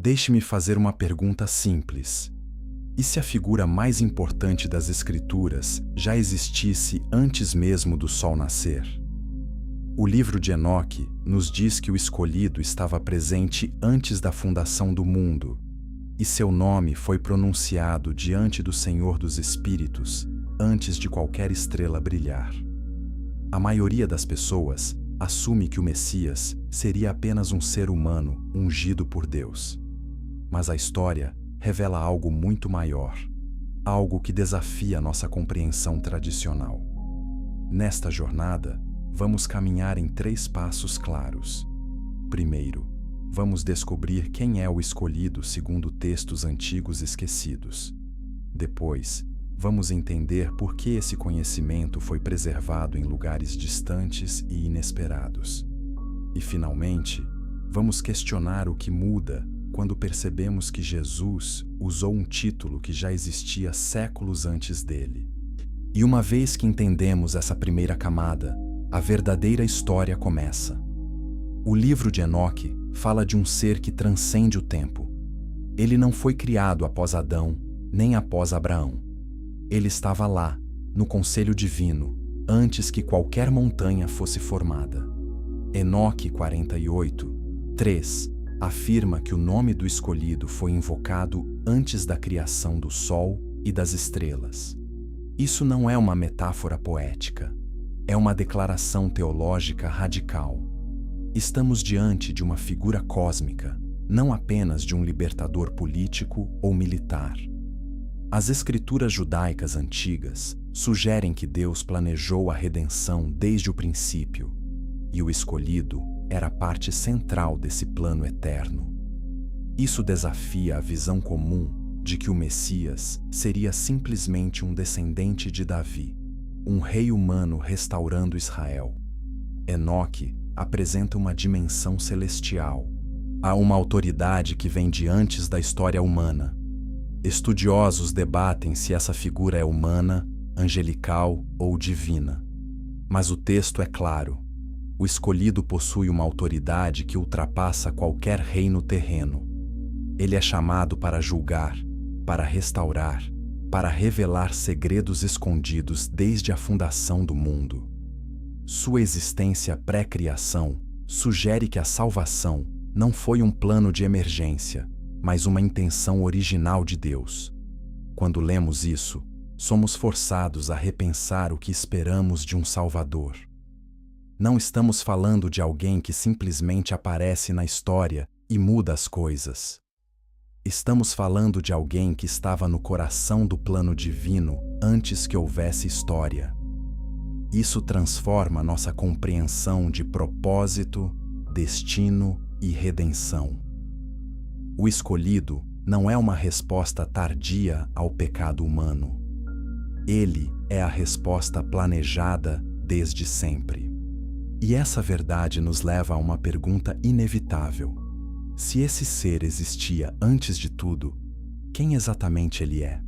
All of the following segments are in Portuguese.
Deixe-me fazer uma pergunta simples. E se a figura mais importante das Escrituras já existisse antes mesmo do sol nascer? O livro de Enoque nos diz que o escolhido estava presente antes da fundação do mundo, e seu nome foi pronunciado diante do Senhor dos Espíritos antes de qualquer estrela brilhar. A maioria das pessoas assume que o Messias seria apenas um ser humano ungido por Deus. Mas a história revela algo muito maior, algo que desafia nossa compreensão tradicional. Nesta jornada, vamos caminhar em 3 passos claros. Primeiro, vamos descobrir quem é o escolhido segundo textos antigos esquecidos. Depois, vamos entender por que esse conhecimento foi preservado em lugares distantes e inesperados. E, finalmente, vamos questionar o que muda quando percebemos que Jesus usou um título que já existia séculos antes dele. E uma vez que entendemos essa primeira camada, a verdadeira história começa. O livro de Enoque fala de um ser que transcende o tempo. Ele não foi criado após Adão, nem após Abraão. Ele estava lá, no conselho divino, antes que qualquer montanha fosse formada. Enoque 48:3 afirma que o nome do escolhido foi invocado antes da criação do sol e das estrelas. Isso não é uma metáfora poética, é uma declaração teológica radical. Estamos diante de uma figura cósmica, não apenas de um libertador político ou militar. As escrituras judaicas antigas sugerem que Deus planejou a redenção desde o princípio, e o escolhido era parte central desse plano eterno. Isso desafia a visão comum de que o Messias seria simplesmente um descendente de Davi, um rei humano restaurando Israel. Enoque apresenta uma dimensão celestial. Há uma autoridade que vem de antes da história humana. Estudiosos debatem se essa figura é humana, angelical ou divina. Mas o texto é claro. O escolhido possui uma autoridade que ultrapassa qualquer reino terreno. Ele é chamado para julgar, para restaurar, para revelar segredos escondidos desde a fundação do mundo. Sua existência pré-criação sugere que a salvação não foi um plano de emergência, mas uma intenção original de Deus. Quando lemos isso, somos forçados a repensar o que esperamos de um Salvador. Não estamos falando de alguém que simplesmente aparece na história e muda as coisas. Estamos falando de alguém que estava no coração do plano divino antes que houvesse história. Isso transforma nossa compreensão de propósito, destino e redenção. O escolhido não é uma resposta tardia ao pecado humano. Ele é a resposta planejada desde sempre. E essa verdade nos leva a uma pergunta inevitável. Se esse ser existia antes de tudo, quem exatamente ele é?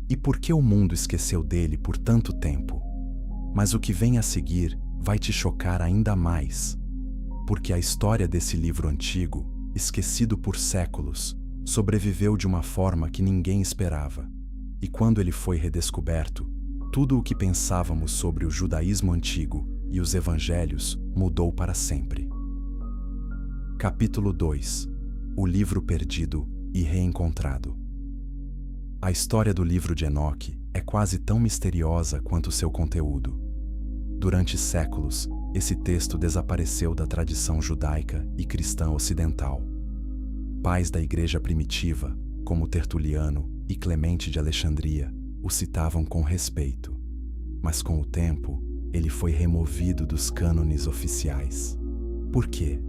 E por que o mundo esqueceu dele por tanto tempo? Mas o que vem a seguir vai te chocar ainda mais, porque a história desse livro antigo, esquecido por séculos, sobreviveu de uma forma que ninguém esperava. E quando ele foi redescoberto, tudo o que pensávamos sobre o judaísmo antigo e os evangelhos mudou para sempre. Capítulo 2. O livro perdido e reencontrado. A história do livro de Enoque é quase tão misteriosa quanto seu conteúdo. Durante séculos, esse texto desapareceu da tradição judaica e cristã ocidental. Pais da igreja primitiva, como Tertuliano e Clemente de Alexandria, o citavam com respeito. Mas com o tempo, ele foi removido dos cânones oficiais. Por quê?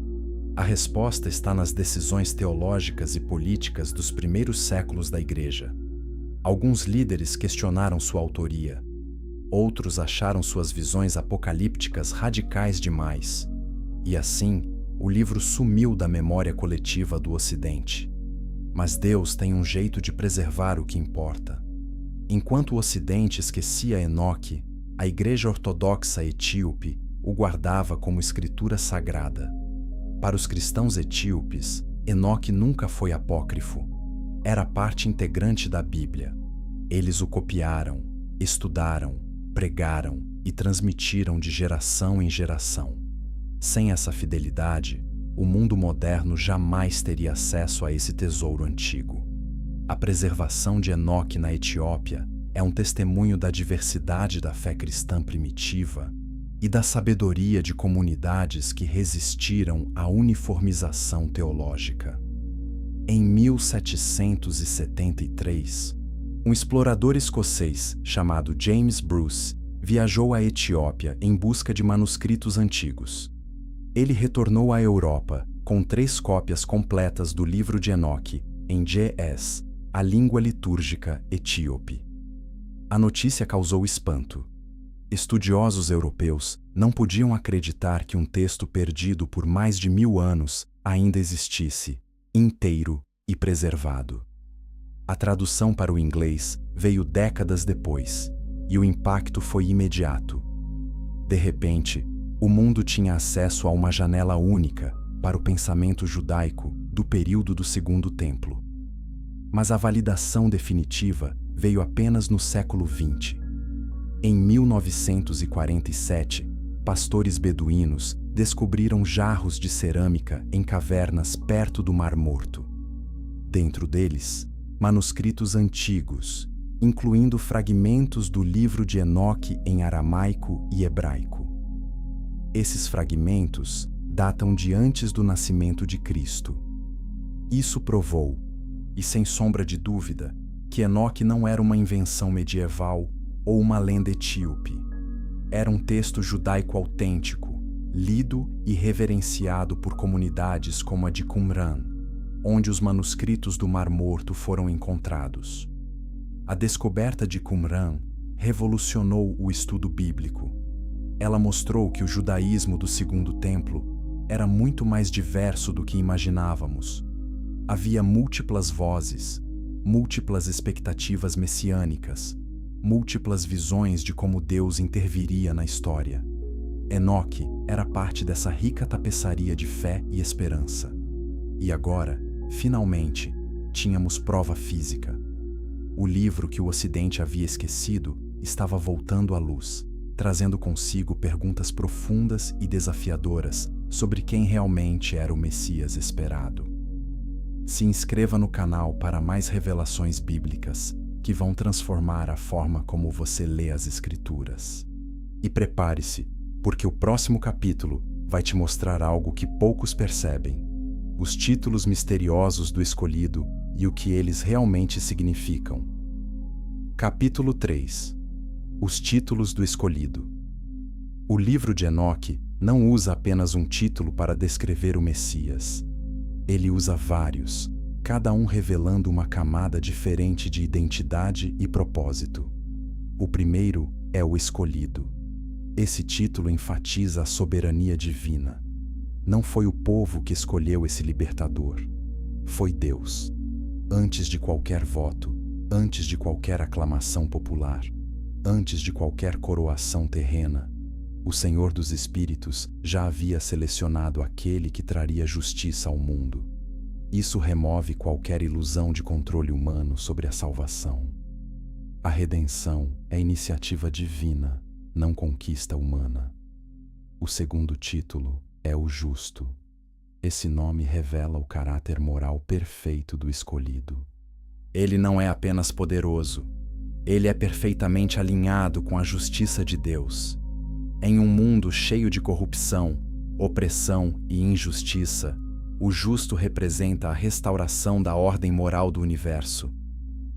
A resposta está nas decisões teológicas e políticas dos primeiros séculos da Igreja. Alguns líderes questionaram sua autoria. Outros acharam suas visões apocalípticas radicais demais. E assim, o livro sumiu da memória coletiva do Ocidente. Mas Deus tem um jeito de preservar o que importa. Enquanto o Ocidente esquecia Enoque, a Igreja Ortodoxa Etíope o guardava como escritura sagrada. Para os cristãos etíopes, Enoque nunca foi apócrifo. Era parte integrante da Bíblia. Eles o copiaram, estudaram, pregaram e transmitiram de geração em geração. Sem essa fidelidade, o mundo moderno jamais teria acesso a esse tesouro antigo. A preservação de Enoque na Etiópia é um testemunho da diversidade da fé cristã primitiva e da sabedoria de comunidades que resistiram à uniformização teológica. Em 1773, um explorador escocês chamado James Bruce viajou à Etiópia em busca de manuscritos antigos. Ele retornou à Europa com 3 cópias completas do livro de Enoque, em GS, a língua litúrgica etíope. A notícia causou espanto. Estudiosos europeus não podiam acreditar que um texto perdido por mais de 1000 anos ainda existisse, inteiro e preservado. A tradução para o inglês veio décadas depois, e o impacto foi imediato. De repente, o mundo tinha acesso a uma janela única para o pensamento judaico do período do Segundo Templo. Mas a validação definitiva veio apenas no século XX. Em 1947, pastores beduínos descobriram jarros de cerâmica em cavernas perto do Mar Morto. Dentro deles, manuscritos antigos, incluindo fragmentos do livro de Enoque em aramaico e hebraico. Esses fragmentos datam de antes do nascimento de Cristo. Isso provou, e sem sombra de dúvida, que Enoque não era uma invenção medieval ou uma lenda etíope. Era um texto judaico autêntico, lido e reverenciado por comunidades como a de Qumran, onde os manuscritos do Mar Morto foram encontrados. A descoberta de Qumran revolucionou o estudo bíblico. Ela mostrou que o judaísmo do Segundo Templo era muito mais diverso do que imaginávamos. Havia múltiplas vozes, múltiplas expectativas messiânicas, múltiplas visões de como Deus interviria na história. Enoque era parte dessa rica tapeçaria de fé e esperança. E agora, finalmente, tínhamos prova física. O livro que o Ocidente havia esquecido estava voltando à luz, trazendo consigo perguntas profundas e desafiadoras sobre quem realmente era o Messias esperado. Se inscreva no canal para mais revelações bíblicas que vão transformar a forma como você lê as Escrituras. E prepare-se, porque o próximo capítulo vai te mostrar algo que poucos percebem: os títulos misteriosos do escolhido e o que eles realmente significam. Capítulo 3. Os títulos do escolhido. O livro de Enoque não usa apenas um título para descrever o Messias. Ele usa vários, cada um revelando uma camada diferente de identidade e propósito. O primeiro é o escolhido. Esse título enfatiza a soberania divina. Não foi o povo que escolheu esse libertador. Foi Deus. Antes de qualquer voto, antes de qualquer aclamação popular, antes de qualquer coroação terrena, o Senhor dos Espíritos já havia selecionado aquele que traria justiça ao mundo. Isso remove qualquer ilusão de controle humano sobre a salvação. A redenção é iniciativa divina, não conquista humana. O segundo título é o justo. Esse nome revela o caráter moral perfeito do escolhido. Ele não é apenas poderoso, ele é perfeitamente alinhado com a justiça de Deus. Em um mundo cheio de corrupção, opressão e injustiça, o justo representa a restauração da ordem moral do universo.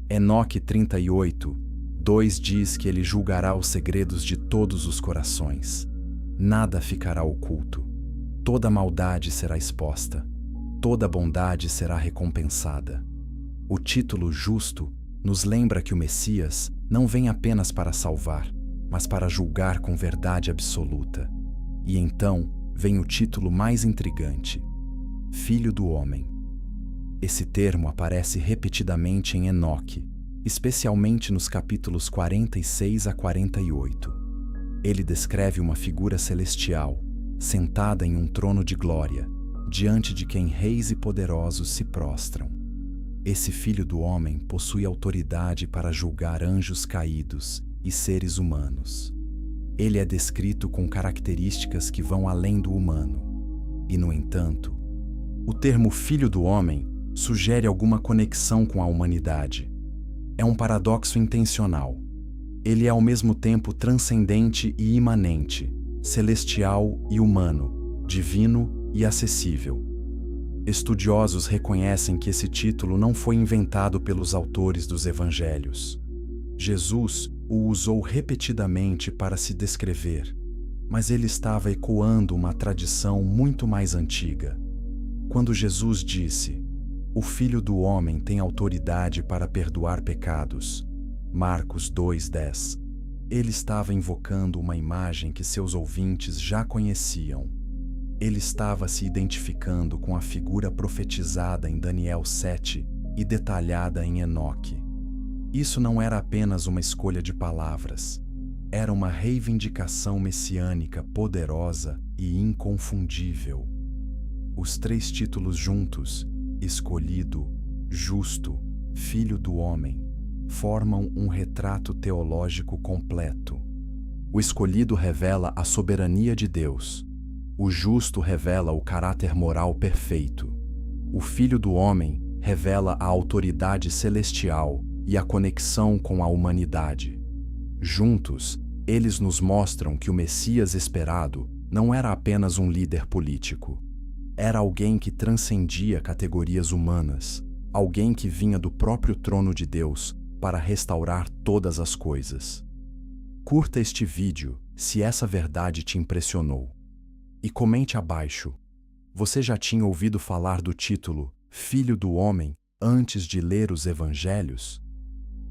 Enoque 38:2 diz que ele julgará os segredos de todos os corações. Nada ficará oculto. Toda maldade será exposta. Toda bondade será recompensada. O título justo nos lembra que o Messias não vem apenas para salvar, mas para julgar com verdade absoluta. E então vem o título mais intrigante: Filho do Homem. Esse termo aparece repetidamente em Enoque, especialmente nos capítulos 46 a 48. Ele descreve uma figura celestial, sentada em um trono de glória, diante de quem reis e poderosos se prostram. Esse Filho do Homem possui autoridade para julgar anjos caídos e seres humanos. Ele é descrito com características que vão além do humano. E, no entanto, o termo Filho do Homem sugere alguma conexão com a humanidade. É um paradoxo intencional. Ele é ao mesmo tempo transcendente e imanente, celestial e humano, divino e acessível. Estudiosos reconhecem que esse título não foi inventado pelos autores dos evangelhos. Jesus o usou repetidamente para se descrever, mas ele estava ecoando uma tradição muito mais antiga. Quando Jesus disse: "O Filho do Homem tem autoridade para perdoar pecados", Marcos 2:10, ele estava invocando uma imagem que seus ouvintes já conheciam. Ele estava se identificando com a figura profetizada em Daniel 7 e detalhada em Enoque. Isso não era apenas uma escolha de palavras, era uma reivindicação messiânica poderosa e inconfundível. Os três títulos juntos, escolhido, justo, Filho do Homem, formam um retrato teológico completo. O escolhido revela a soberania de Deus. O justo revela o caráter moral perfeito. O Filho do Homem revela a autoridade celestial e a conexão com a humanidade. Juntos, eles nos mostram que o Messias esperado não era apenas um líder político. Era alguém que transcendia categorias humanas, alguém que vinha do próprio trono de Deus para restaurar todas as coisas. Curta este vídeo se essa verdade te impressionou. E comente abaixo. Você já tinha ouvido falar do título Filho do Homem antes de ler os Evangelhos?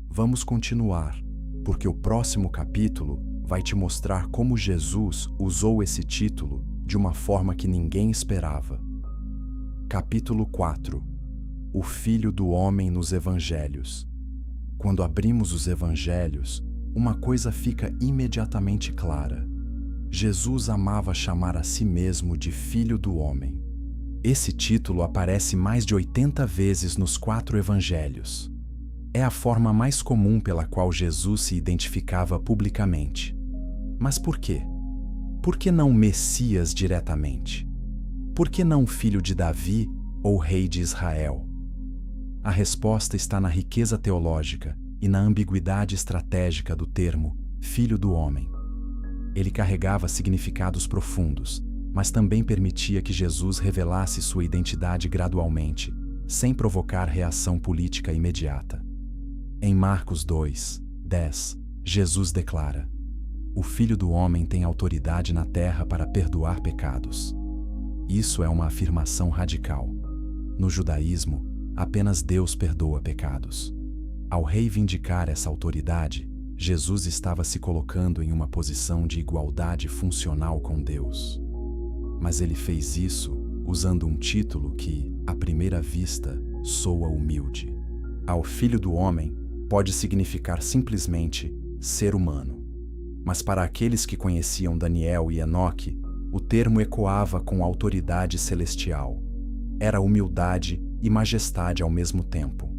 Vamos continuar, porque o próximo capítulo vai te mostrar como Jesus usou esse título de uma forma que ninguém esperava. Capítulo 4. O Filho do Homem nos Evangelhos. Quando abrimos os Evangelhos, uma coisa fica imediatamente clara. Jesus amava chamar a si mesmo de Filho do Homem. Esse título aparece mais de 80 vezes nos 4 Evangelhos. É a forma mais comum pela qual Jesus se identificava publicamente. Mas por quê? Por que não Messias diretamente? Por que não filho de Davi ou rei de Israel? A resposta está na riqueza teológica e na ambiguidade estratégica do termo Filho do Homem. Ele carregava significados profundos, mas também permitia que Jesus revelasse sua identidade gradualmente, sem provocar reação política imediata. Em Marcos 2:10, Jesus declara: "O Filho do Homem tem autoridade na terra para perdoar pecados." Isso é uma afirmação radical. No judaísmo, apenas Deus perdoa pecados. Ao reivindicar essa autoridade, Jesus estava se colocando em uma posição de igualdade funcional com Deus. Mas ele fez isso usando um título que, à primeira vista, soa humilde. Ao Filho do Homem pode significar simplesmente ser humano. Mas para aqueles que conheciam Daniel e Enoque, o termo ecoava com autoridade celestial. Era humildade e majestade ao mesmo tempo.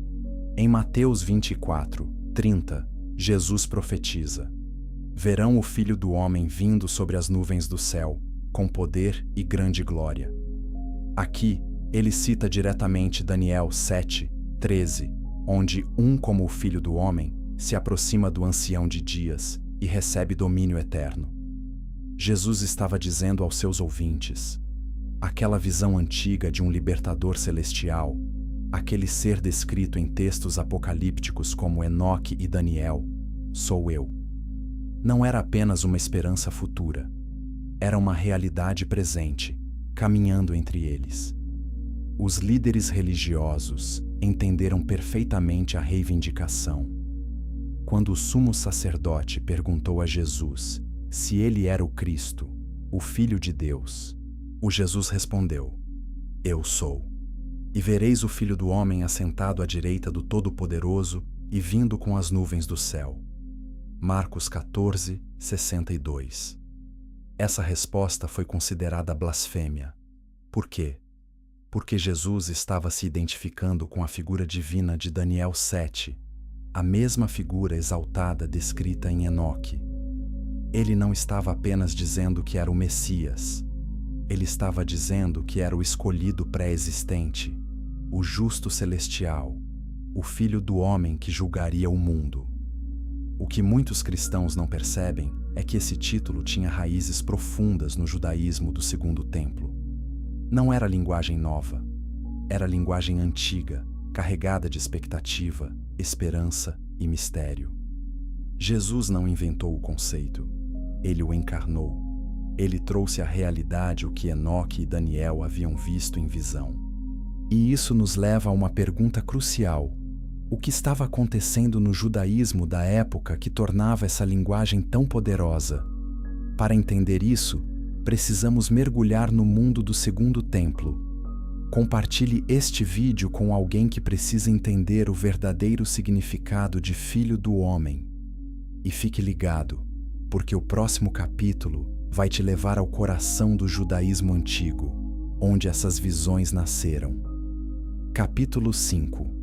Em Mateus 24:30, Jesus profetiza: "Verão o Filho do Homem vindo sobre as nuvens do céu, com poder e grande glória." Aqui, ele cita diretamente Daniel 7:13, onde como o Filho do Homem, se aproxima do Ancião de Dias e recebe domínio eterno. Jesus estava dizendo aos seus ouvintes: aquela visão antiga de um libertador celestial, aquele ser descrito em textos apocalípticos como Enoque e Daniel, sou eu. Não era apenas uma esperança futura, era uma realidade presente, caminhando entre eles. Os líderes religiosos entenderam perfeitamente a reivindicação. Quando o sumo sacerdote perguntou a Jesus se ele era o Cristo, o Filho de Deus, o Jesus respondeu: "Eu sou. E vereis o Filho do Homem assentado à direita do Todo-Poderoso e vindo com as nuvens do céu." Marcos 14:62. Essa resposta foi considerada blasfêmia. Por quê? Porque Jesus estava se identificando com a figura divina de Daniel 7, a mesma figura exaltada descrita em Enoque. Ele não estava apenas dizendo que era o Messias. Ele estava dizendo que era o escolhido pré-existente, o justo celestial, o Filho do homem que julgaria o mundo. O que muitos cristãos não percebem é que esse título tinha raízes profundas no judaísmo do Segundo Templo. Não era linguagem nova, era linguagem antiga, carregada de expectativa, esperança e mistério. Jesus não inventou o conceito, ele o encarnou. Ele trouxe à realidade o que Enoque e Daniel haviam visto em visão. E isso nos leva a uma pergunta crucial: o que estava acontecendo no judaísmo da época que tornava essa linguagem tão poderosa? Para entender isso, precisamos mergulhar no mundo do Segundo Templo. Compartilhe este vídeo com alguém que precisa entender o verdadeiro significado de Filho do Homem. E fique ligado, porque o próximo capítulo vai te levar ao coração do judaísmo antigo, onde essas visões nasceram. Capítulo 5.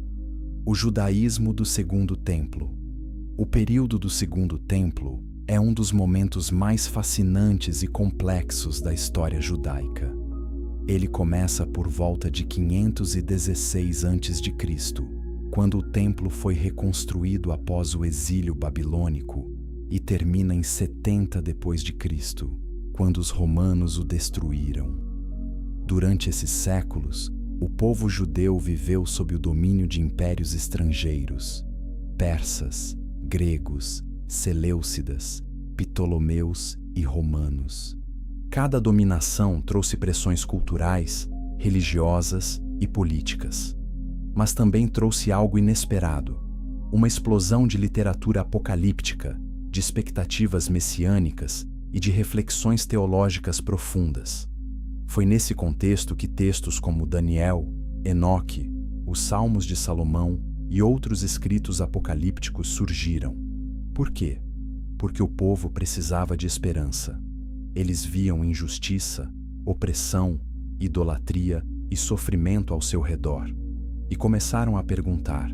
O judaísmo do Segundo Templo. O período do Segundo Templo é um dos momentos mais fascinantes e complexos da história judaica. Ele começa por volta de 516 a.C., quando o templo foi reconstruído após o exílio babilônico, e termina em 70 d.C., quando os romanos o destruíram. Durante esses séculos, o povo judeu viveu sob o domínio de impérios estrangeiros: persas, gregos, seleucidas, ptolomeus e romanos. Cada dominação trouxe pressões culturais, religiosas e políticas. Mas também trouxe algo inesperado: uma explosão de literatura apocalíptica, de expectativas messiânicas e de reflexões teológicas profundas. Foi nesse contexto que textos como Daniel, Enoque, os Salmos de Salomão e outros escritos apocalípticos surgiram. Por quê? Porque o povo precisava de esperança. Eles viam injustiça, opressão, idolatria e sofrimento ao seu redor, e começaram a perguntar: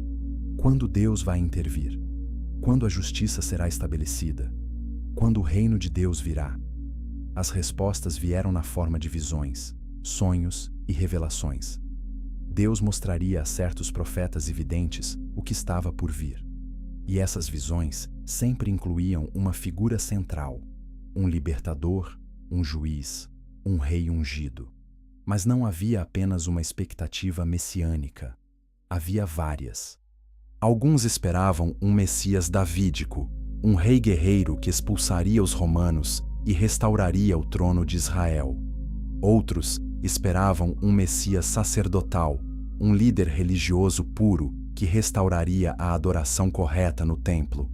quando Deus vai intervir? Quando a justiça será estabelecida? Quando o reino de Deus virá? As respostas vieram na forma de visões, sonhos e revelações. Deus mostraria a certos profetas e videntes o que estava por vir. E essas visões sempre incluíam uma figura central: um libertador, um juiz, um rei ungido. Mas não havia apenas uma expectativa messiânica. Havia várias. Alguns esperavam um Messias davídico, um rei guerreiro que expulsaria os romanos e restauraria o trono de Israel. Outros esperavam um Messias sacerdotal, um líder religioso puro que restauraria a adoração correta no templo.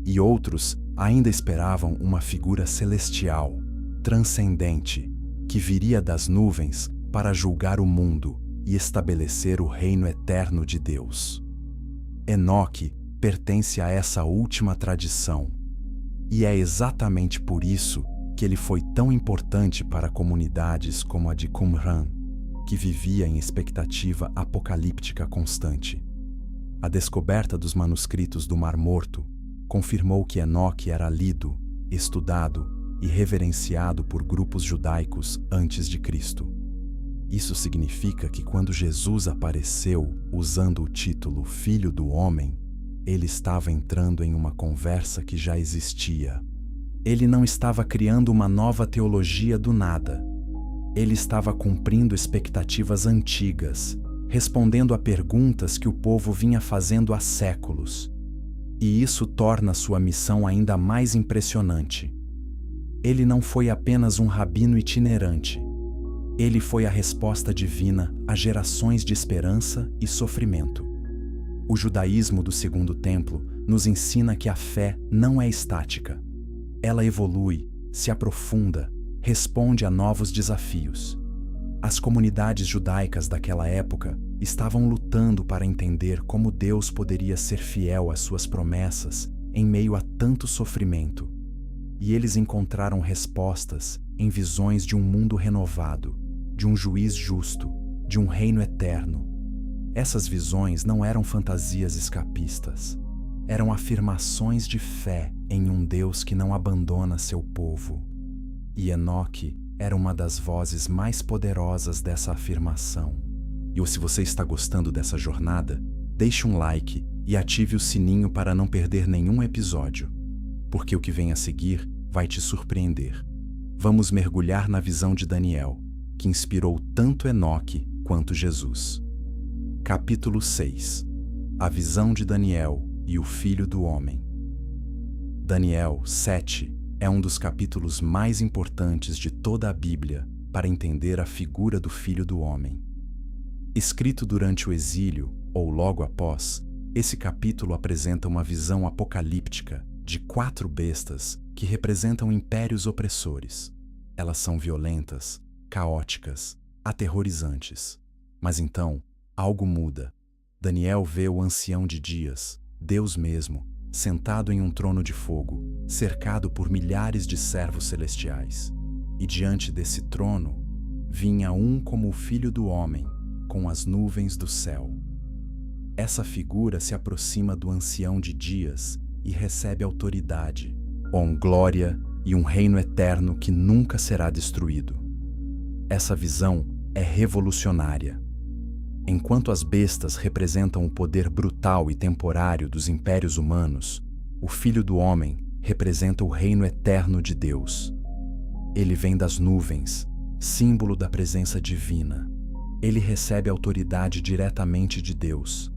E outros ainda esperavam uma figura celestial, transcendente, que viria das nuvens para julgar o mundo e estabelecer o reino eterno de Deus. Enoque pertence a essa última tradição. E é exatamente por isso que ele foi tão importante para comunidades como a de Qumran, que vivia em expectativa apocalíptica constante. A descoberta dos manuscritos do Mar Morto confirmou que Enoque era lido, estudado e reverenciado por grupos judaicos antes de Cristo. Isso significa que quando Jesus apareceu usando o título Filho do Homem, ele estava entrando em uma conversa que já existia. Ele não estava criando uma nova teologia do nada. Ele estava cumprindo expectativas antigas, respondendo a perguntas que o povo vinha fazendo há séculos. E isso torna sua missão ainda mais impressionante. Ele não foi apenas um rabino itinerante. Ele foi a resposta divina a gerações de esperança e sofrimento. O judaísmo do Segundo Templo nos ensina que a fé não é estática. Ela evolui, se aprofunda, responde a novos desafios. As comunidades judaicas daquela época estavam lutando para entender como Deus poderia ser fiel às suas promessas em meio a tanto sofrimento. E eles encontraram respostas em visões de um mundo renovado, de um juiz justo, de um reino eterno. Essas visões não eram fantasias escapistas, eram afirmações de fé em um Deus que não abandona seu povo. E Enoque era uma das vozes mais poderosas dessa afirmação. E se você está gostando dessa jornada, deixe um like e ative o sininho para não perder nenhum episódio, porque o que vem a seguir vai te surpreender. Vamos mergulhar na visão de Daniel, que inspirou tanto Enoque quanto Jesus. Capítulo 6. A visão de Daniel e o Filho do Homem. Daniel 7 é um dos capítulos mais importantes de toda a Bíblia para entender a figura do Filho do Homem. Escrito durante o exílio, ou logo após, esse capítulo apresenta uma visão apocalíptica de 4 bestas que representam impérios opressores. Elas são violentas, caóticas, aterrorizantes. Mas então, algo muda. Daniel vê o Ancião de Dias, Deus mesmo, sentado em um trono de fogo, cercado por milhares de servos celestiais. E diante desse trono, vinha um como o Filho do Homem, com as nuvens do céu. Essa figura se aproxima do Ancião de Dias e recebe autoridade, glória e um reino eterno que nunca será destruído. Essa visão é revolucionária. Enquanto as bestas representam o poder brutal e temporário dos impérios humanos, o Filho do Homem representa o reino eterno de Deus. Ele vem das nuvens, símbolo da presença divina. Ele recebe autoridade diretamente de Deus,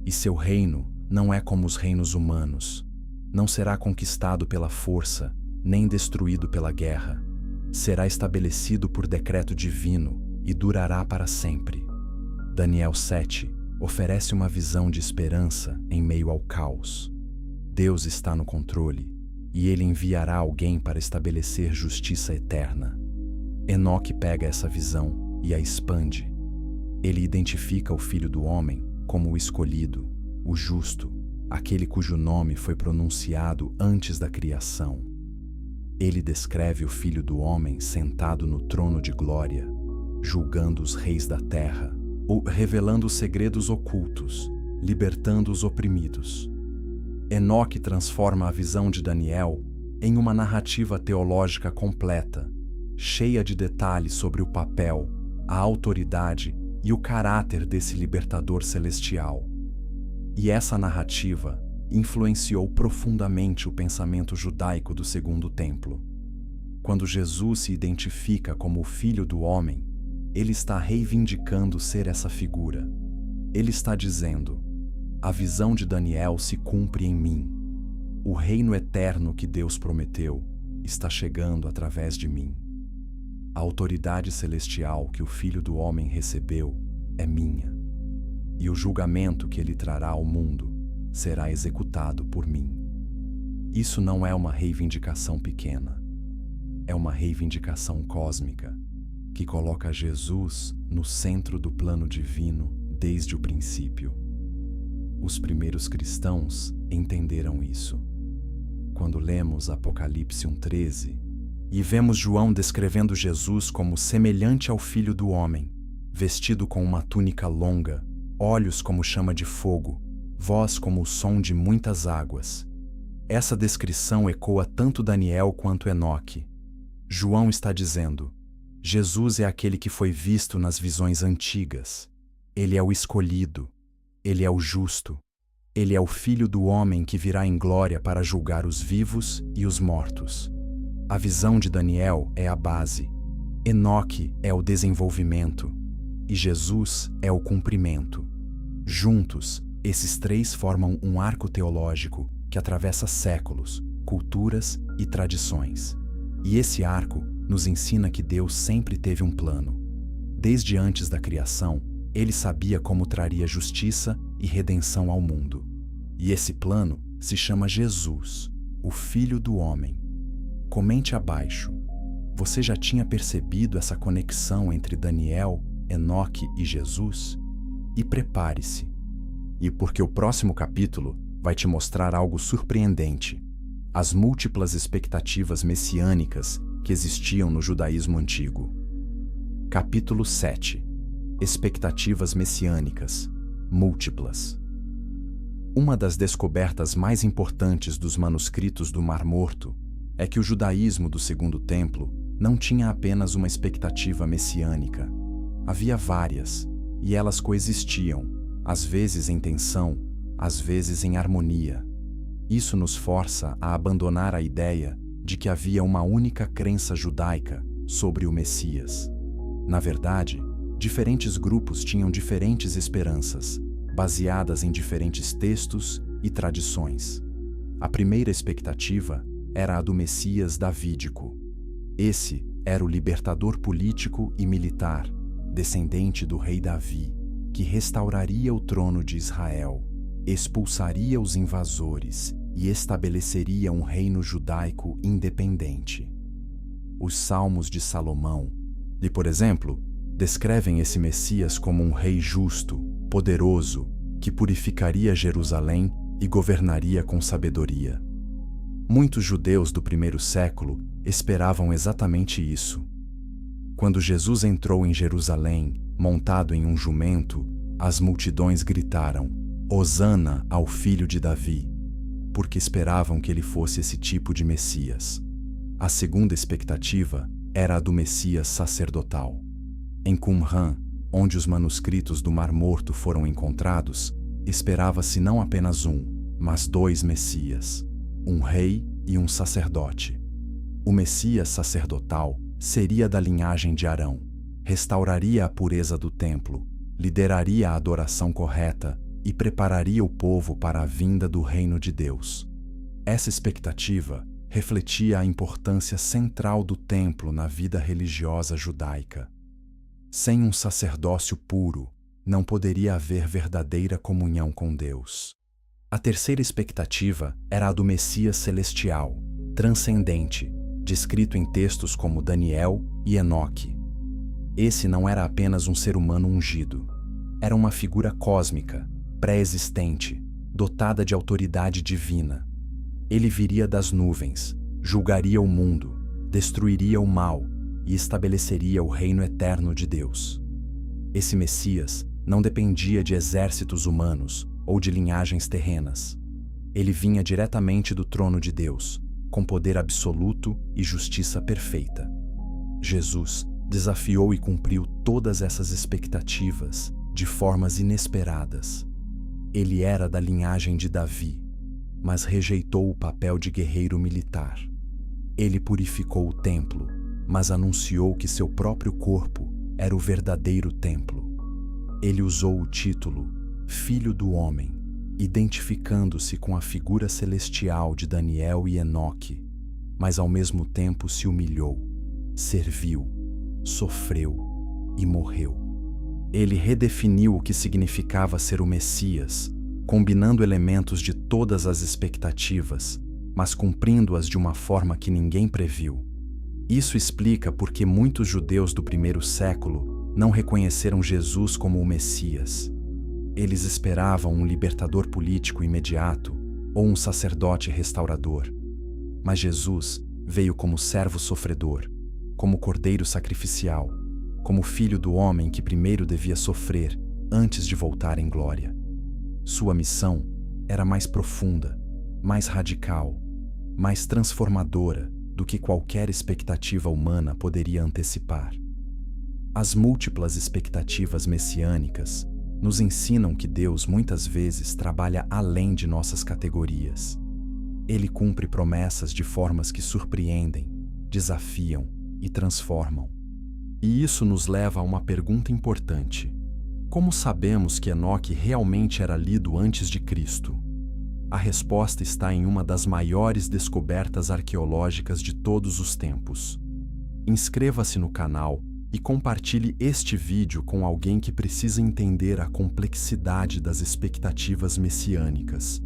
e seu reino não é como os reinos humanos. Não será conquistado pela força, nem destruído pela guerra. Será estabelecido por decreto divino e durará para sempre. Daniel 7 oferece uma visão de esperança em meio ao caos. Deus está no controle, e ele enviará alguém para estabelecer justiça eterna. Enoque pega essa visão e a expande. Ele identifica o Filho do Homem como o escolhido, o justo, aquele cujo nome foi pronunciado antes da criação. Ele descreve o Filho do Homem sentado no trono de glória, julgando os reis da terra, ou revelando os segredos ocultos, libertando os oprimidos. Enoque transforma a visão de Daniel em uma narrativa teológica completa, cheia de detalhes sobre o papel, a autoridade e o caráter desse libertador celestial. E essa narrativa influenciou profundamente o pensamento judaico do Segundo Templo. Quando Jesus se identifica como o Filho do Homem, ele está reivindicando ser essa figura. Ele está dizendo: a visão de Daniel se cumpre em mim. O reino eterno que Deus prometeu está chegando através de mim. A autoridade celestial que o Filho do Homem recebeu é minha, e o julgamento que ele trará ao mundo será executado por mim. Isso não é uma reivindicação pequena, é uma reivindicação cósmica que coloca Jesus no centro do plano divino desde o princípio. Os primeiros cristãos entenderam isso. Quando lemos Apocalipse 1:13 e vemos João descrevendo Jesus como semelhante ao Filho do Homem, vestido com uma túnica longa, olhos como chama de fogo, voz como o som de muitas águas. Essa descrição ecoa tanto Daniel quanto Enoque. João está dizendo: Jesus é aquele que foi visto nas visões antigas. Ele é o escolhido. Ele é o justo. Ele é o Filho do Homem que virá em glória para julgar os vivos e os mortos. A visão de Daniel é a base. Enoque é o desenvolvimento. E Jesus é o cumprimento. Juntos, esses três formam um arco teológico que atravessa séculos, culturas e tradições. E esse arco nos ensina que Deus sempre teve um plano. Desde antes da criação, ele sabia como traria justiça e redenção ao mundo. E esse plano se chama Jesus, o Filho do Homem. Comente abaixo. Você já tinha percebido essa conexão entre Daniel, Enoque e Jesus? E prepare-se. E porque o próximo capítulo vai te mostrar algo surpreendente: as múltiplas expectativas messiânicas que existiam no judaísmo antigo. Capítulo 7. Expectativas messiânicas, múltiplas. Uma das descobertas mais importantes dos manuscritos do Mar Morto é que o judaísmo do Segundo Templo não tinha apenas uma expectativa messiânica. Havia várias, e elas coexistiam, às vezes em tensão, às vezes em harmonia. Isso nos força a abandonar a ideia de que havia uma única crença judaica sobre o Messias. Na verdade, diferentes grupos tinham diferentes esperanças, baseadas em diferentes textos e tradições. A primeira expectativa era a do Messias davídico. Esse era o libertador político e militar, descendente do rei Davi, que restauraria o trono de Israel, expulsaria os invasores e estabeleceria um reino judaico independente. Os Salmos de Salomão, por exemplo, descrevem esse Messias como um rei justo, poderoso, que purificaria Jerusalém e governaria com sabedoria. Muitos judeus do primeiro século esperavam exatamente isso. Quando Jesus entrou em Jerusalém, montado em um jumento, as multidões gritaram: Hosana ao filho de Davi, porque esperavam que ele fosse esse tipo de Messias. A segunda expectativa era a do Messias sacerdotal. Em Qumran, onde os manuscritos do Mar Morto foram encontrados, esperava-se não apenas um, mas dois Messias, um rei e um sacerdote. O Messias sacerdotal seria da linhagem de Arão, restauraria a pureza do templo, lideraria a adoração correta e prepararia o povo para a vinda do reino de Deus. Essa expectativa refletia a importância central do templo na vida religiosa judaica. Sem um sacerdócio puro, não poderia haver verdadeira comunhão com Deus. A terceira expectativa era a do Messias celestial, transcendente, descrito em textos como Daniel e Enoque. Esse não era apenas um ser humano ungido. Era uma figura cósmica, pré-existente, dotada de autoridade divina. Ele viria das nuvens, julgaria o mundo, destruiria o mal e estabeleceria o reino eterno de Deus. Esse Messias não dependia de exércitos humanos ou de linhagens terrenas. Ele vinha diretamente do trono de Deus, com poder absoluto e justiça perfeita. Jesus desafiou e cumpriu todas essas expectativas de formas inesperadas. Ele era da linhagem de Davi, mas rejeitou o papel de guerreiro militar. Ele purificou o templo, mas anunciou que seu próprio corpo era o verdadeiro templo. Ele usou o título Filho do Homem, identificando-se com a figura celestial de Daniel e Enoque, mas ao mesmo tempo se humilhou, serviu, sofreu e morreu. Ele redefiniu o que significava ser o Messias, combinando elementos de todas as expectativas, mas cumprindo-as de uma forma que ninguém previu. Isso explica por que muitos judeus do primeiro século não reconheceram Jesus como o Messias. Eles esperavam um libertador político imediato ou um sacerdote restaurador. Mas Jesus veio como servo sofredor, como cordeiro sacrificial, como filho do homem que primeiro devia sofrer antes de voltar em glória. Sua missão era mais profunda, mais radical, mais transformadora do que qualquer expectativa humana poderia antecipar. As múltiplas expectativas messiânicas nos ensinam que Deus muitas vezes trabalha além de nossas categorias. Ele cumpre promessas de formas que surpreendem, desafiam e transformam. E isso nos leva a uma pergunta importante: como sabemos que Enoque realmente era lido antes de Cristo? A resposta está em uma das maiores descobertas arqueológicas de todos os tempos. Inscreva-se no canal e compartilhe este vídeo com alguém que precisa entender a complexidade das expectativas messiânicas.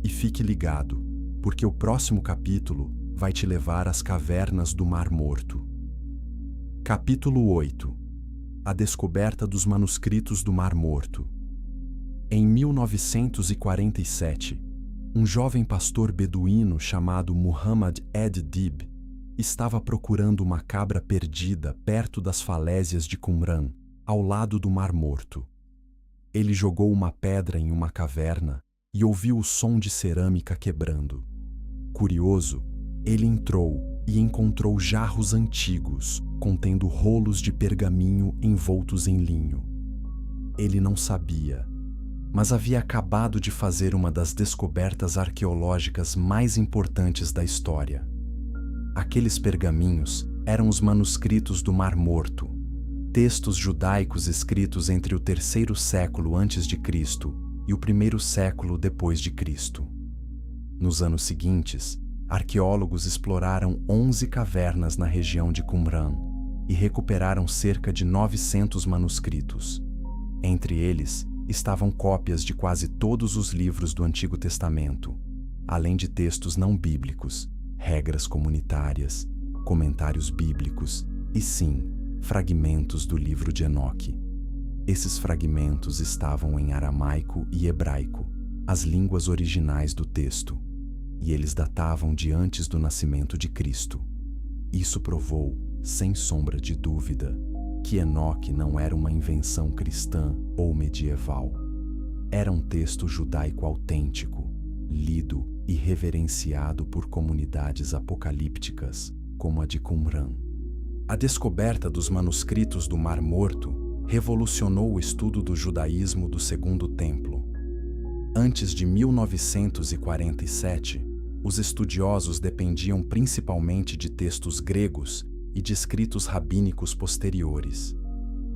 E fique ligado, porque o próximo capítulo vai te levar às cavernas do Mar Morto. Capítulo 8. A descoberta dos manuscritos do Mar Morto. Em 1947, um jovem pastor beduíno chamado Muhammad ed-Dib estava procurando uma cabra perdida perto das falésias de Qumran, ao lado do Mar Morto. Ele jogou uma pedra em uma caverna e ouviu o som de cerâmica quebrando. Curioso, ele entrou e encontrou jarros antigos contendo rolos de pergaminho envoltos em linho. Ele não sabia, mas havia acabado de fazer uma das descobertas arqueológicas mais importantes da história. Aqueles pergaminhos eram os manuscritos do Mar Morto, textos judaicos escritos entre o terceiro século antes de Cristo e o primeiro século depois de Cristo. Nos anos seguintes, arqueólogos exploraram 11 cavernas na região de Qumran e recuperaram cerca de 900 manuscritos. Entre eles estavam cópias de quase todos os livros do Antigo Testamento, além de textos não bíblicos, regras comunitárias, comentários bíblicos e, sim, fragmentos do livro de Enoque. Esses fragmentos estavam em aramaico e hebraico, as línguas originais do texto, e eles datavam de antes do nascimento de Cristo. Isso provou, sem sombra de dúvida, que Enoque não era uma invenção cristã ou medieval. Era um texto judaico autêntico, lido e reverenciado por comunidades apocalípticas, como a de Qumran. A descoberta dos manuscritos do Mar Morto revolucionou o estudo do judaísmo do Segundo Templo. Antes de 1947, os estudiosos dependiam principalmente de textos gregos e de escritos rabínicos posteriores.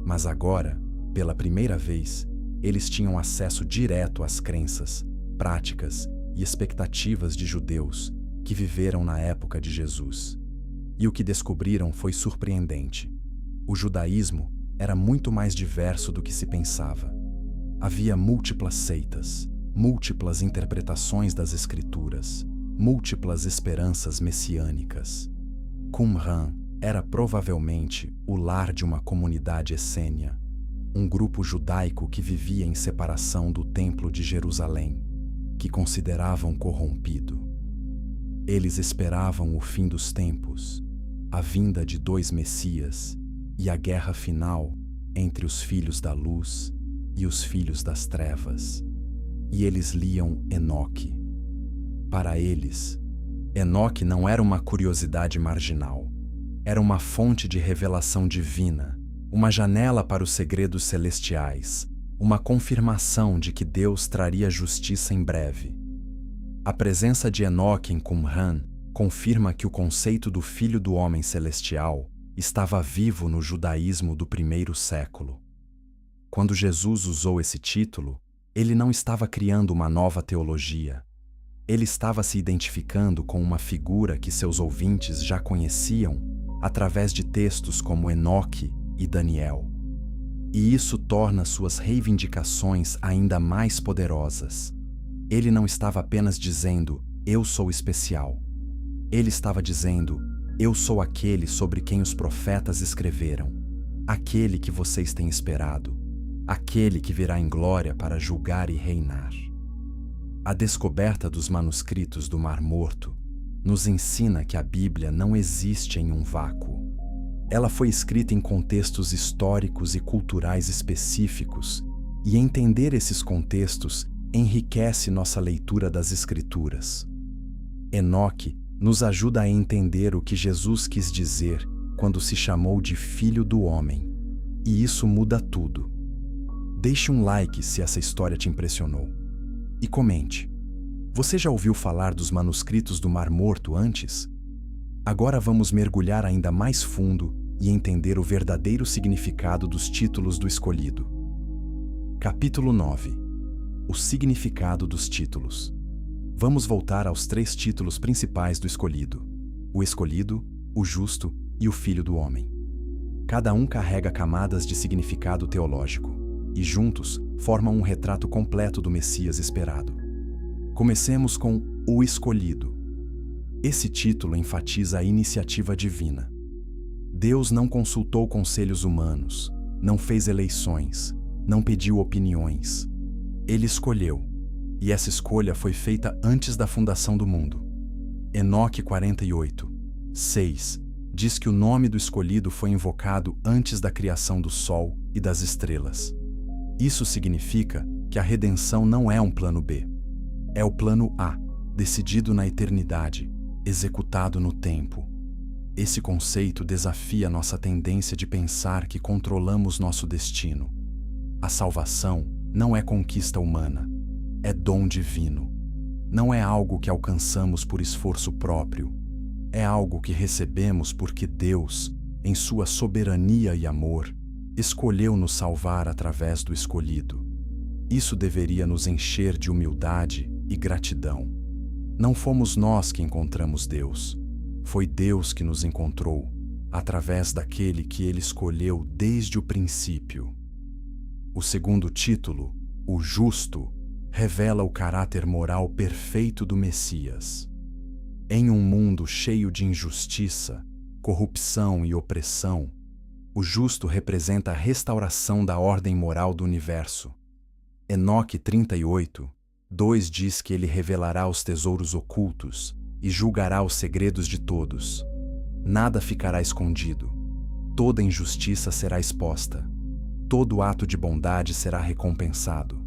Mas agora, pela primeira vez, eles tinham acesso direto às crenças, práticas e expectativas de judeus que viveram na época de Jesus. E o que descobriram foi surpreendente. O judaísmo era muito mais diverso do que se pensava. Havia múltiplas seitas, múltiplas interpretações das Escrituras, múltiplas esperanças messiânicas. Qumran era provavelmente o lar de uma comunidade essênia, um grupo judaico que vivia em separação do Templo de Jerusalém, que consideravam corrompido. Eles esperavam o fim dos tempos, a vinda de 2 Messias e a guerra final entre os filhos da luz e os filhos das trevas. E eles liam Enoque. Para eles, Enoque não era uma curiosidade marginal. Era uma fonte de revelação divina, uma janela para os segredos celestiais, uma confirmação de que Deus traria justiça em breve. A presença de Enoque em Qumran confirma que o conceito do Filho do Homem Celestial estava vivo no judaísmo do primeiro século. Quando Jesus usou esse título, ele não estava criando uma nova teologia. Ele estava se identificando com uma figura que seus ouvintes já conheciam através de textos como Enoque e Daniel. E isso torna suas reivindicações ainda mais poderosas. Ele não estava apenas dizendo, eu sou especial. Ele estava dizendo, eu sou aquele sobre quem os profetas escreveram, aquele que vocês têm esperado, aquele que virá em glória para julgar e reinar. A descoberta dos manuscritos do Mar Morto nos ensina que a Bíblia não existe em um vácuo. Ela foi escrita em contextos históricos e culturais específicos, e entender esses contextos enriquece nossa leitura das Escrituras. Enoque nos ajuda a entender o que Jesus quis dizer quando se chamou de Filho do Homem, e isso muda tudo. Deixe um like se essa história te impressionou. E comente. Você já ouviu falar dos manuscritos do Mar Morto antes? Agora vamos mergulhar ainda mais fundo e entender o verdadeiro significado dos títulos do escolhido. Capítulo 9. O significado dos títulos. Vamos voltar aos 3 títulos principais do escolhido: o escolhido, o justo e o Filho do Homem. Cada um carrega camadas de significado teológico, e juntos formam um retrato completo do Messias esperado. Comecemos com o escolhido. Esse título enfatiza a iniciativa divina. Deus não consultou conselhos humanos, não fez eleições, não pediu opiniões. Ele escolheu, e essa escolha foi feita antes da fundação do mundo. Enoque 48, 6 diz que o nome do escolhido foi invocado antes da criação do Sol e das estrelas. Isso significa que a redenção não é um plano B. É o plano A, decidido na eternidade, executado no tempo. Esse conceito desafia nossa tendência de pensar que controlamos nosso destino. A salvação não é conquista humana, é dom divino. Não é algo que alcançamos por esforço próprio. É algo que recebemos porque Deus, em sua soberania e amor, escolheu nos salvar através do escolhido. Isso deveria nos encher de humildade e gratidão. Não fomos nós que encontramos Deus. Foi Deus que nos encontrou, através daquele que Ele escolheu desde o princípio. O segundo título, O Justo, revela o caráter moral perfeito do Messias. Em um mundo cheio de injustiça, corrupção e opressão, o justo representa a restauração da ordem moral do universo. Enoque 38:2 diz que ele revelará os tesouros ocultos e julgará os segredos de todos. Nada ficará escondido. Toda injustiça será exposta. Todo ato de bondade será recompensado.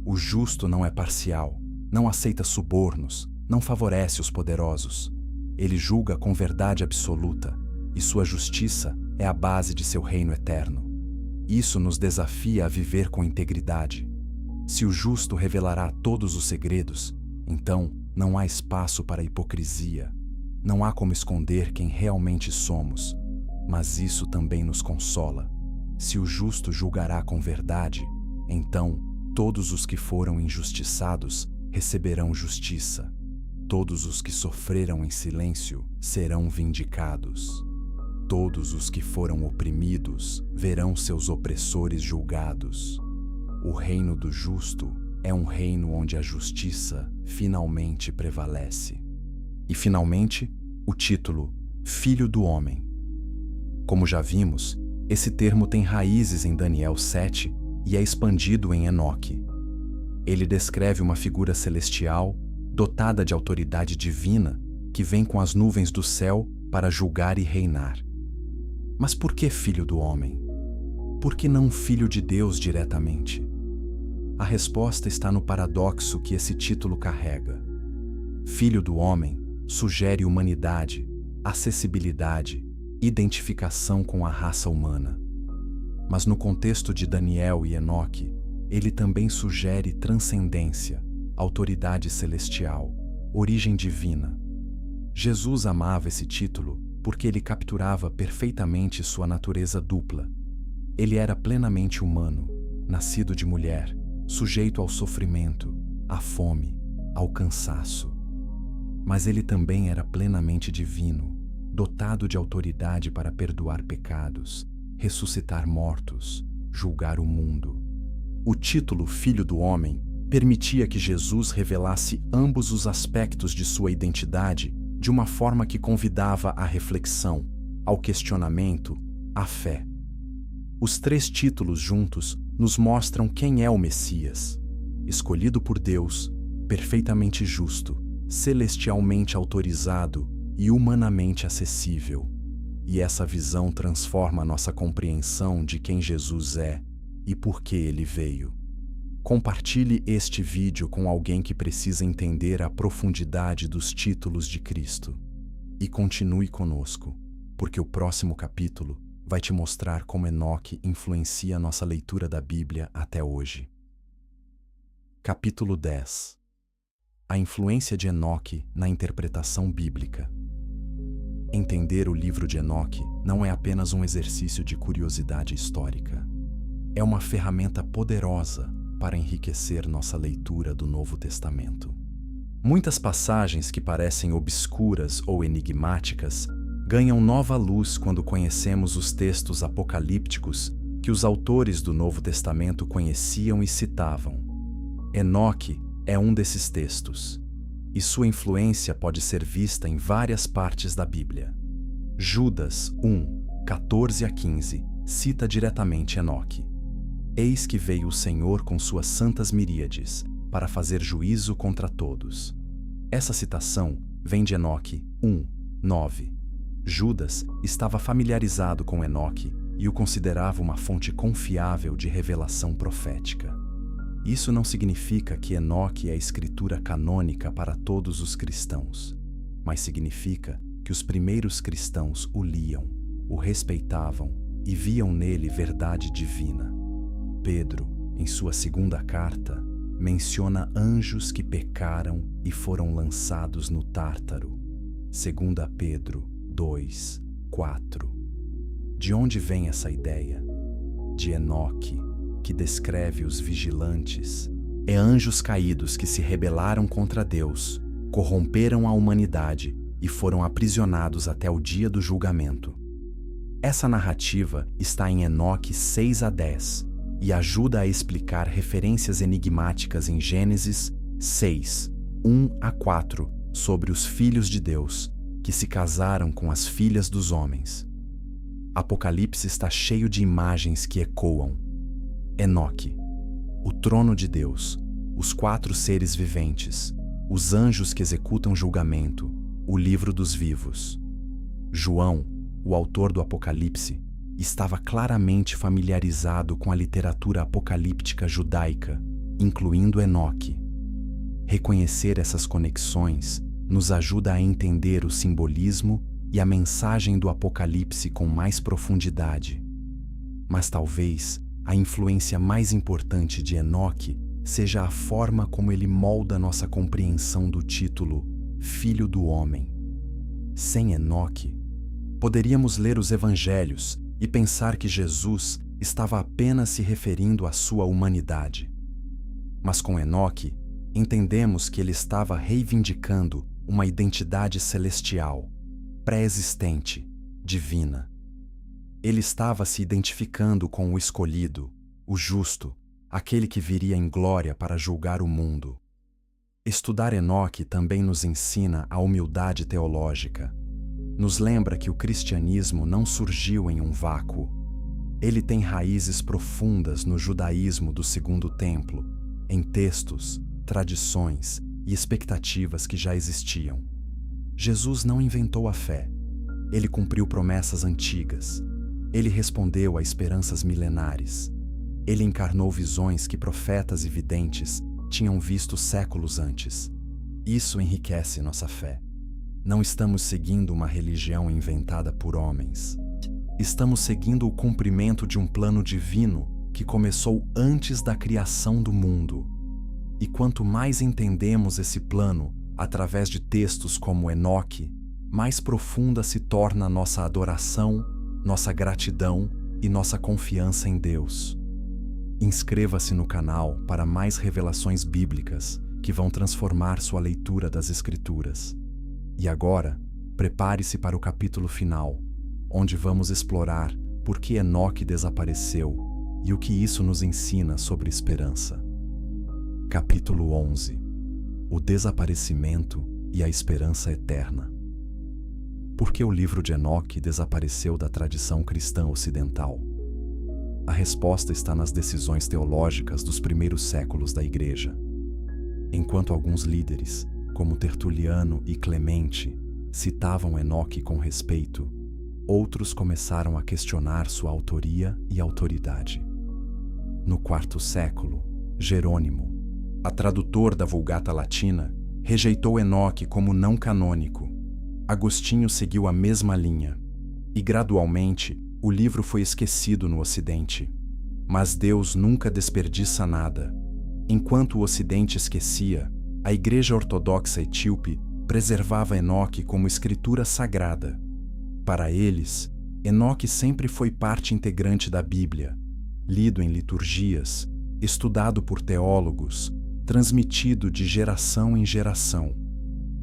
O justo não é parcial, não aceita subornos, não favorece os poderosos. Ele julga com verdade absoluta, e sua justiça é a base de seu reino eterno. Isso nos desafia a viver com integridade. Se o justo revelará todos os segredos, então não há espaço para hipocrisia. Não há como esconder quem realmente somos. Mas isso também nos consola. Se o justo julgará com verdade, então todos os que foram injustiçados receberão justiça. Todos os que sofreram em silêncio serão vindicados. Todos os que foram oprimidos verão seus opressores julgados. O reino do justo é um reino onde a justiça finalmente prevalece. E finalmente, o título Filho do Homem. Como já vimos, esse termo tem raízes em Daniel 7 e é expandido em Enoque. Ele descreve uma figura celestial dotada de autoridade divina que vem com as nuvens do céu para julgar e reinar. Mas por que filho do homem? Por que não filho de Deus diretamente? A resposta está no paradoxo que esse título carrega. Filho do homem sugere humanidade, acessibilidade, identificação com a raça humana. Mas no contexto de Daniel e Enoque, ele também sugere transcendência, autoridade celestial, origem divina. Jesus amava esse título porque ele capturava perfeitamente sua natureza dupla. Ele era plenamente humano, nascido de mulher, sujeito ao sofrimento, à fome, ao cansaço. Mas ele também era plenamente divino, dotado de autoridade para perdoar pecados, ressuscitar mortos, julgar o mundo. O título Filho do Homem permitia que Jesus revelasse ambos os aspectos de sua identidade de uma forma que convidava à reflexão, ao questionamento, à fé. Os três títulos juntos nos mostram quem é o Messias, escolhido por Deus, perfeitamente justo, celestialmente autorizado e humanamente acessível. E essa visão transforma nossa compreensão de quem Jesus é e por que ele veio. Compartilhe este vídeo com alguém que precisa entender a profundidade dos títulos de Cristo. E continue conosco, porque o próximo capítulo vai te mostrar como Enoque influencia nossa leitura da Bíblia até hoje. Capítulo 10. A influência de Enoque na interpretação bíblica. Entender o livro de Enoque não é apenas um exercício de curiosidade histórica. É uma ferramenta poderosa para enriquecer nossa leitura do Novo Testamento. Muitas passagens que parecem obscuras ou enigmáticas ganham nova luz quando conhecemos os textos apocalípticos que os autores do Novo Testamento conheciam e citavam. Enoque é um desses textos, e sua influência pode ser vista em várias partes da Bíblia. Judas 1:14-15 cita diretamente Enoque. Eis que veio o Senhor com suas santas miríades, para fazer juízo contra todos. Essa citação vem de Enoque 1:9. Judas estava familiarizado com Enoque e o considerava uma fonte confiável de revelação profética. Isso não significa que Enoque é a escritura canônica para todos os cristãos, mas significa que os primeiros cristãos o liam, o respeitavam e viam nele verdade divina. Pedro, em sua segunda carta, menciona anjos que pecaram e foram lançados no Tártaro. 2 Pedro 2, 4. De onde vem essa ideia? De Enoque, que descreve os vigilantes. É anjos caídos que se rebelaram contra Deus, corromperam a humanidade e foram aprisionados até o dia do julgamento. Essa narrativa está em Enoque 6 a 10 e ajuda a explicar referências enigmáticas em Gênesis 6, 1 a 4 sobre os filhos de Deus, que se casaram com as filhas dos homens. Apocalipse está cheio de imagens que ecoam. Enoque, o trono de Deus, os 4 seres viventes, os anjos que executam julgamento, o livro dos vivos. João, o autor do Apocalipse, estava claramente familiarizado com a literatura apocalíptica judaica, incluindo Enoque. Reconhecer essas conexões nos ajuda a entender o simbolismo e a mensagem do Apocalipse com mais profundidade. Mas talvez a influência mais importante de Enoque seja a forma como ele molda nossa compreensão do título Filho do Homem. Sem Enoque, poderíamos ler os Evangelhos e pensar que Jesus estava apenas se referindo à sua humanidade. Mas com Enoque, entendemos que ele estava reivindicando uma identidade celestial, pré-existente, divina. Ele estava se identificando com o escolhido, o justo, aquele que viria em glória para julgar o mundo. Estudar Enoque também nos ensina a humildade teológica. Nos lembra que o cristianismo não surgiu em um vácuo. Ele tem raízes profundas no judaísmo do Segundo Templo, em textos, tradições e expectativas que já existiam. Jesus não inventou a fé. Ele cumpriu promessas antigas. Ele respondeu a esperanças milenares. Ele encarnou visões que profetas e videntes tinham visto séculos antes. Isso enriquece nossa fé. Não estamos seguindo uma religião inventada por homens. Estamos seguindo o cumprimento de um plano divino que começou antes da criação do mundo. E quanto mais entendemos esse plano através de textos como Enoque, mais profunda se torna nossa adoração, nossa gratidão e nossa confiança em Deus. Inscreva-se no canal para mais revelações bíblicas que vão transformar sua leitura das Escrituras. E agora, prepare-se para o capítulo final, onde vamos explorar por que Enoque desapareceu e o que isso nos ensina sobre esperança. Capítulo 11. O desaparecimento e a esperança eterna. Por que o livro de Enoque desapareceu da tradição cristã ocidental? A resposta está nas decisões teológicas dos primeiros séculos da Igreja. Enquanto alguns líderes, como Tertuliano e Clemente, citavam Enoque com respeito, outros começaram a questionar sua autoria e autoridade. No IV século, Jerônimo, a tradutor da Vulgata Latina, rejeitou Enoque como não canônico. Agostinho seguiu a mesma linha, e gradualmente o livro foi esquecido no Ocidente. Mas Deus nunca desperdiça nada. Enquanto o Ocidente esquecia, a Igreja Ortodoxa Etíope preservava Enoque como escritura sagrada. Para eles, Enoque sempre foi parte integrante da Bíblia, lido em liturgias, estudado por teólogos, transmitido de geração em geração.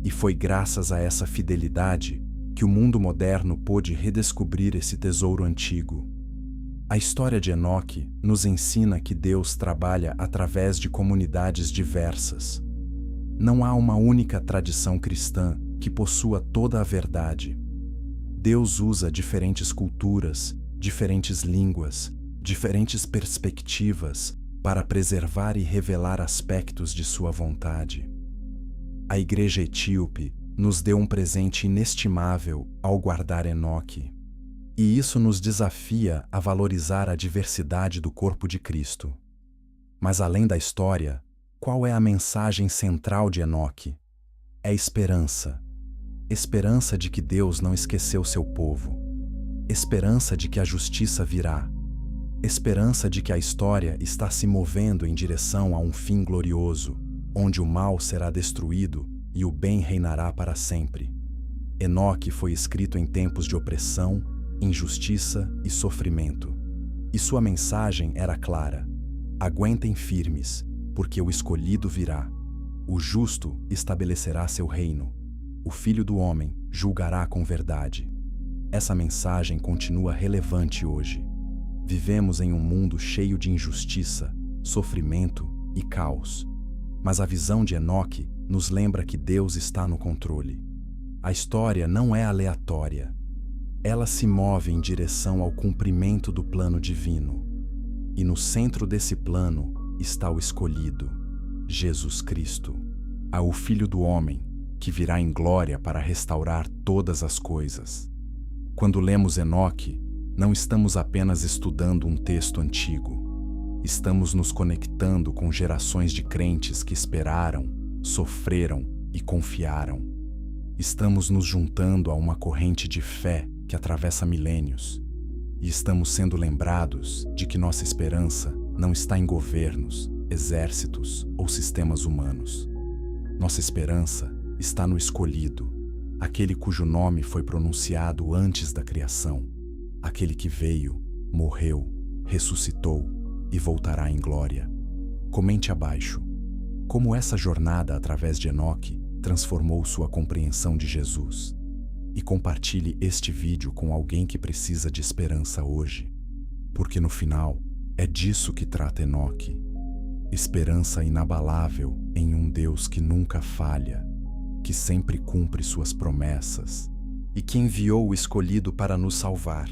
E foi graças a essa fidelidade que o mundo moderno pôde redescobrir esse tesouro antigo. A história de Enoque nos ensina que Deus trabalha através de comunidades diversas. Não há uma única tradição cristã que possua toda a verdade. Deus usa diferentes culturas, diferentes línguas, diferentes perspectivas para preservar e revelar aspectos de sua vontade. A Igreja Etíope nos deu um presente inestimável ao guardar Enoque. E isso nos desafia a valorizar a diversidade do corpo de Cristo. Mas além da história, qual é a mensagem central de Enoque? É esperança. Esperança de que Deus não esqueceu seu povo. Esperança de que a justiça virá. Esperança de que a história está se movendo em direção a um fim glorioso, onde o mal será destruído e o bem reinará para sempre. Enoque foi escrito em tempos de opressão, injustiça e sofrimento. E sua mensagem era clara: aguentem firmes, porque o escolhido virá. O justo estabelecerá seu reino. O Filho do Homem julgará com verdade. Essa mensagem continua relevante hoje. Vivemos em um mundo cheio de injustiça, sofrimento e caos. Mas a visão de Enoque nos lembra que Deus está no controle. A história não é aleatória. Ela se move em direção ao cumprimento do plano divino. E no centro desse plano está o escolhido, Jesus Cristo, o Filho do Homem, que virá em glória para restaurar todas as coisas. Quando lemos Enoque, não estamos apenas estudando um texto antigo. Estamos nos conectando com gerações de crentes que esperaram, sofreram e confiaram. Estamos nos juntando a uma corrente de fé que atravessa milênios. E estamos sendo lembrados de que nossa esperança não está em governos, exércitos ou sistemas humanos. Nossa esperança está no escolhido, aquele cujo nome foi pronunciado antes da criação, aquele que veio, morreu, ressuscitou e voltará em glória. Comente abaixo como essa jornada através de Enoque transformou sua compreensão de Jesus. E compartilhe este vídeo com alguém que precisa de esperança hoje. Porque no final, é disso que trata Enoque. Esperança inabalável em um Deus que nunca falha, que sempre cumpre suas promessas e que enviou o escolhido para nos salvar.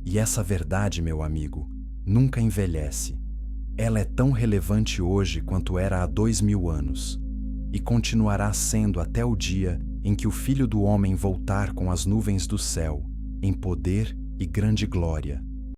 E essa verdade, meu amigo, nunca envelhece. Ela é tão relevante hoje quanto era há 2000 anos e continuará sendo até o dia em que o Filho do Homem voltar com as nuvens do céu, em poder e grande glória.